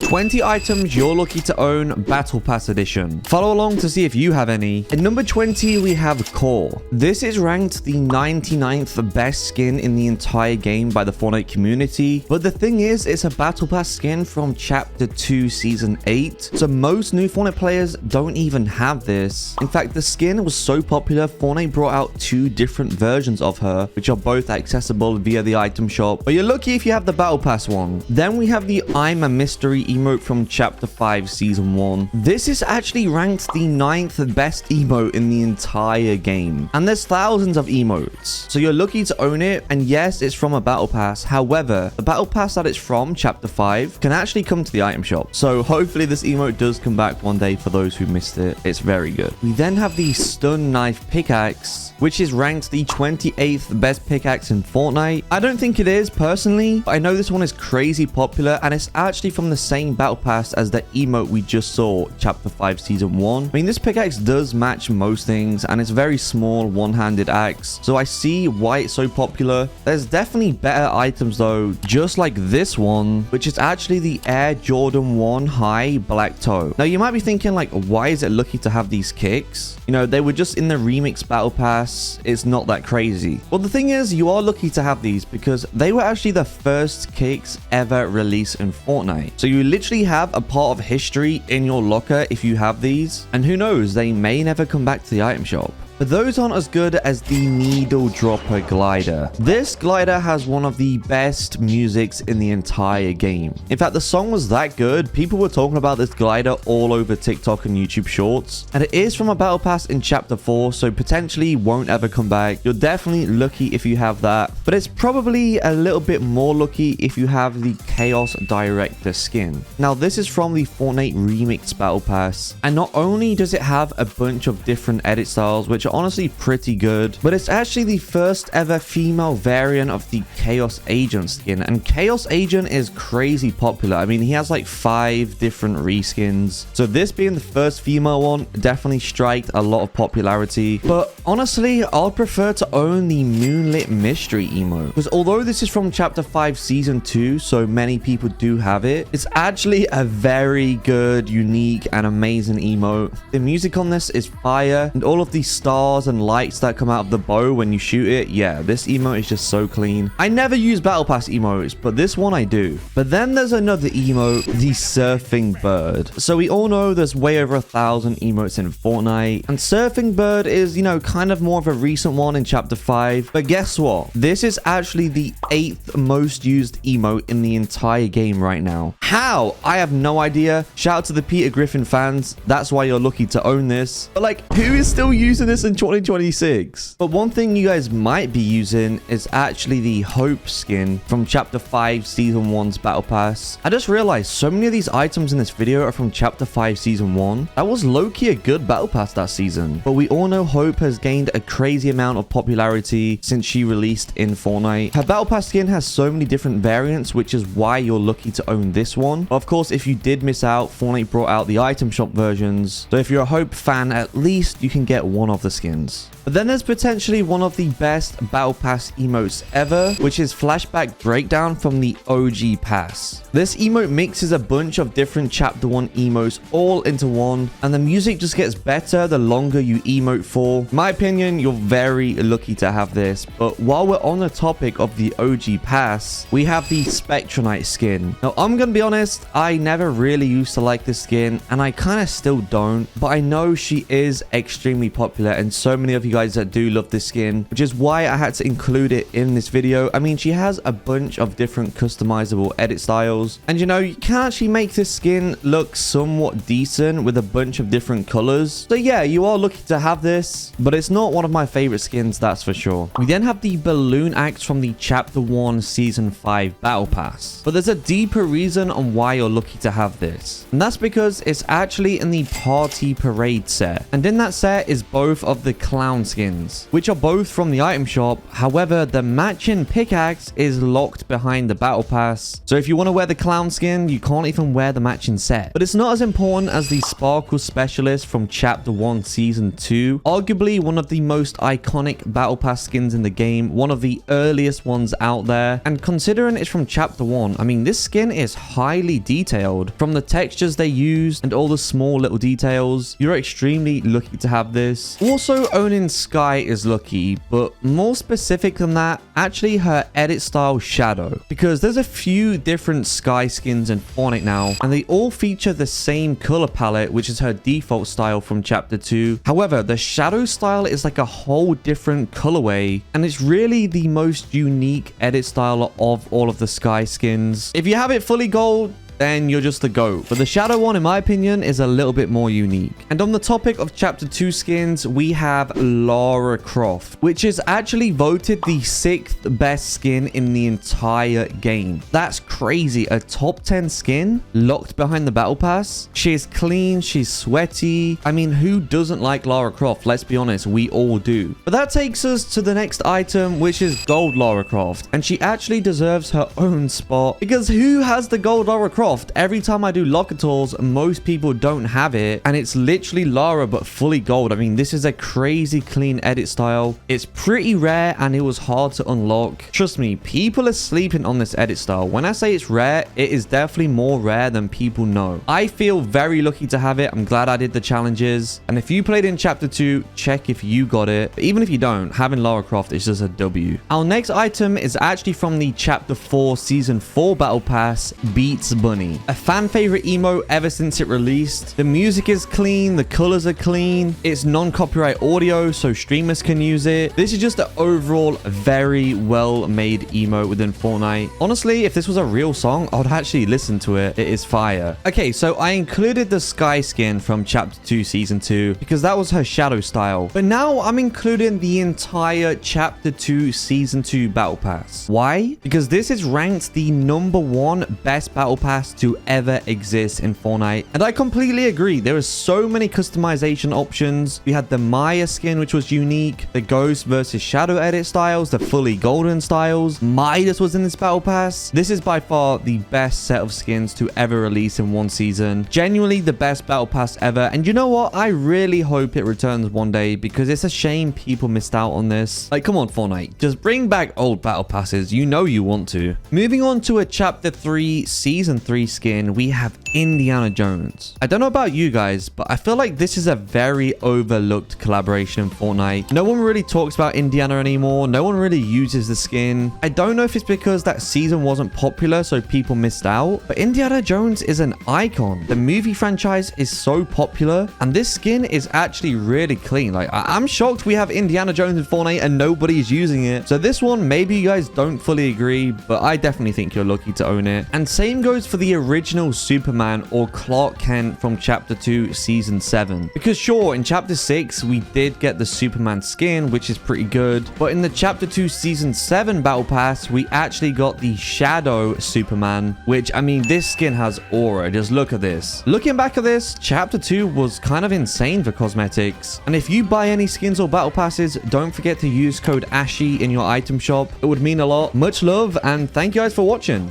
20 items you're lucky to own Battle Pass Edition. Follow along to see if you have any. At number 20, we have Core. This is ranked the 99th best skin in the entire game by the Fortnite community. But the thing is, it's a Battle Pass skin from Chapter 2, Season 8. So most new Fortnite players don't even have this. In fact, the skin was so popular, Fortnite brought out 2 different versions of her, which are both accessible via the item shop. But you're lucky if you have the Battle Pass one. Then we have the I'm a Mystery emote from Chapter 5, Season 1. This is actually ranked the 9th best emote in the entire game. And there's thousands of emotes. So you're lucky to own it. And yes, it's from a Battle Pass. However, the Battle Pass that it's from, Chapter 5, can actually come to the item shop. So hopefully this emote does come back one day for those who missed it. It's very good. We then have the Stun Knife Pickaxe, which is ranked the 28th best pickaxe in Fortnite. I don't think it is personally, but I know this one is crazy popular and it's actually from the same Battle Pass as the emote we just saw, Chapter 5, Season 1. I mean, this pickaxe does match most things and it's very small, one-handed axe. So I see why it's so popular. There's definitely better items though, just like this one, which is actually the Air Jordan 1 High Black Toe. Now you might be thinking like, why is it lucky to have these kicks? You know, they were just in the Remix Battle Pass. It's not that crazy. Well, the thing is, you are lucky to have these because they were actually the first kicks ever released in Fortnite. So you literally have a part of history in your locker if you have these. And who knows, they may never come back to the item shop. But those aren't as good as the Needle Dropper Glider. This glider has one of the best musics in the entire game. In fact, the song was that good, people were talking about this glider all over TikTok and YouTube Shorts. And it is from a Battle Pass in Chapter 4, so potentially won't ever come back. You're definitely lucky if you have that. But it's probably a little bit more lucky if you have the Chaos Director skin. Now, this is from the Fortnite Remix Battle Pass. And not only does it have a bunch of different edit styles, which are honestly pretty good, but it's actually the first ever female variant of the Chaos Agent skin, and Chaos Agent is crazy popular. I mean, he has like 5 different reskins, so this being the first female one definitely striked a lot of popularity. But honestly, I'd prefer to own the Moonlit Mystery emote, because although this is from Chapter 5 Season 2, so many people do have it, it's actually a very good, unique, and amazing emote. The music on this is fire, and all of these stars and lights that come out of the bow when you shoot it, yeah, this emote is just so clean. I never use Battle Pass emotes, but this one I do. But then there's another emote, the Surfing Bird. So we all know there's way over 1,000 emotes in Fortnite, and Surfing Bird is, you know, kind of more of a recent one in Chapter 5. But guess what? This is actually the 8th most used emote in the entire game right now. How? I have no idea. Shout out to the Peter Griffin fans. That's why you're lucky to own this. But like, who is still using this in 2026? But one thing you guys might be using is actually the Hope skin from Chapter 5 Season 1's Battle Pass. I just realized so many of these items in this video are from Chapter 5 Season 1. That was low-key a good Battle Pass that season. But we all know Hope has gained a crazy amount of popularity since she released in Fortnite. Her Battle Pass skin has so many different variants, which is why you're lucky to own this one. Of course, if you did miss out, Fortnite brought out the item shop versions. So if you're a Hope fan, at least you can get one of the skins. But then there's potentially one of the best Battle Pass emotes ever, which is Flashback Breakdown from the OG Pass. This emote mixes a bunch of different Chapter 1 emotes all into one, and the music just gets better the longer you emote for. In my opinion, you're very lucky to have this. But while we're on the topic of the OG Pass, we have the Spectronite skin. Now, I'm gonna be honest, I never really used to like this skin, and I kind of still don't, but I know she is extremely popular, and so many of you guys that do love this skin, which is why I had to include it in this video. I mean, she has a bunch of different customizable edit styles, and you know, you can actually make this skin look somewhat decent with a bunch of different colors. So yeah, you are lucky to have this, but it's not one of my favorite skins, that's for sure. We then have the Balloon Axe from the Chapter 1 Season 5 Battle Pass, but there's a deeper reason on why you're lucky to have this, and that's because it's actually in the Party Parade set, and in that set is both of the clown skins, which are both from the item shop. However, the matching pickaxe is locked behind the Battle Pass, so if you want to wear the clown skin, you can't even wear the matching set. But it's not as important as the Sparkle Specialist from Chapter 1 Season 2, arguably one of the most iconic Battle Pass skins in the game, one of the earliest ones out there. And considering it's from Chapter 1, I mean, this skin is highly detailed. From the textures they use and all the small little details, you're extremely lucky to have this. Also, owning Sky is lucky, but more specific than that, actually her edit style Shadow. Because there's a few different Sky skins in Fortnite now, and they all feature the same color palette, which is her default style from Chapter 2. However, the Shadow style is like a whole different colorway, and it's really the most unique edit style of all of the Sky skins. If you have it fully gold, then you're just the GOAT. But the Shadow one, in my opinion, is a little bit more unique. And on the topic of Chapter 2 skins, we have Lara Croft, which is actually voted the 6th best skin in the entire game. That's crazy. A top 10 skin locked behind the Battle Pass. She's clean. She's sweaty. I mean, who doesn't like Lara Croft? Let's be honest, we all do. But that takes us to the next item, which is Gold Lara Croft. And she actually deserves her own spot, because who has the Gold Lara Croft? Every time I do locker tours, most people don't have it, and it's literally Lara but fully gold. I mean, this is a crazy clean edit style. It's pretty rare and it was hard to unlock. Trust me, people are sleeping on this edit style. When I say it's rare, it is definitely more rare than people know. I feel very lucky to have it. I'm glad I did the challenges, and if you played in Chapter 2, check if you got it. But even if you don't, having Lara Croft is just a W. Our next item is actually from the Chapter 4 Season 4 Battle Pass, Beats Bunny. A fan favorite emote ever since it released. The music is clean, the colors are clean, it's non-copyright audio so streamers can use it. This is just an overall very well made emote within Fortnite. Honestly, if this was a real song, I would actually listen to it. It is fire. Okay, so I included the Sky skin from Chapter 2 Season 2 because that was her Shadow style. But now I'm including the entire Chapter 2 Season 2 Battle Pass. Why? Because this is ranked the #1 best Battle Pass to ever exist in Fortnite. And I completely agree. There are so many customization options. We had the Maya skin, which was unique, the Ghost versus Shadow edit styles, the fully golden styles. Midas was in this Battle Pass. This is by far the best set of skins to ever release in one season. Genuinely the best Battle Pass ever. And you know what? I really hope it returns one day, because it's a shame people missed out on this. Like, come on, Fortnite. Just bring back old Battle Passes. You know you want to. Moving on to a Chapter 3 Season 3 skin, we have Indiana Jones. I don't know about you guys, but I feel like this is a very overlooked collaboration in Fortnite. No one really talks about Indiana anymore. No one really uses the skin. I don't know if it's because that season wasn't popular so people missed out, but Indiana Jones is an icon. The movie franchise is so popular, and this skin is actually really clean. Like, I'm shocked we have Indiana Jones in Fortnite and nobody's using it. So this one, maybe you guys don't fully agree, but I definitely think you're lucky to own it. And same goes for the original Superman or Clark Kent from Chapter 2 Season 7. Because sure, in Chapter 6 we did get the Superman skin, which is pretty good, but in the Chapter 2 Season 7 Battle Pass we actually got the Shadow Superman, which, I mean, this skin has aura. Just look at this. Looking back at this, Chapter 2 was kind of insane for cosmetics. And if you buy any skins or Battle Passes, don't forget to use code ASHY in your item shop. It would mean a lot. Much love, and thank you guys for watching.